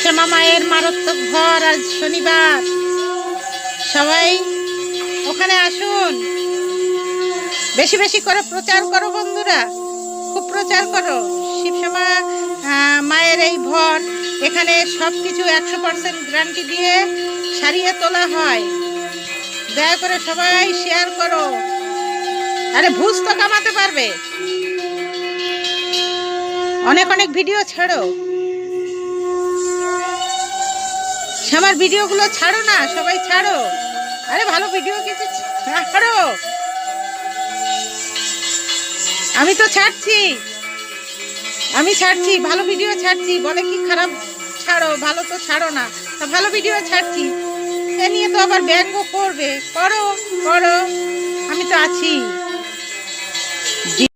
শিবশ্যামা মায়ের মারাত্মক ভর আজ শনিবার। সবাই ওখানে আসুন, বেশি বেশি করে প্রচার করো বন্ধুরা, খুব প্রচার করো। শিবশ্যামা মায়ের এই ভর, এখানে সব কিছু 100% গ্যারান্টি দিয়ে সারিয়ে তোলা হয়। দয়া করে সবাই শেয়ার করো। আরে ভুজ তো কামাতে পারবে, অনেক অনেক ভিডিও ছাড়ো। আমার ভিডিওগুলো ছাড়ো না, সবাই ছাড়ো। আরে ভালো ভিডিও কিছু ছাড়ো। আমি তো ছাড়ছি, আমি ছাড়ছি, ভালো ভিডিও ছাড়ছি। বলে কি খারাপ ছাড়ো, ভালো তো ছাড়ো না। তা ভালো ভিডিও ছাড়ছি, এ নিয়ে তো আবার ব্যঙ্গ করবে। করো করো, আমি তো আছি।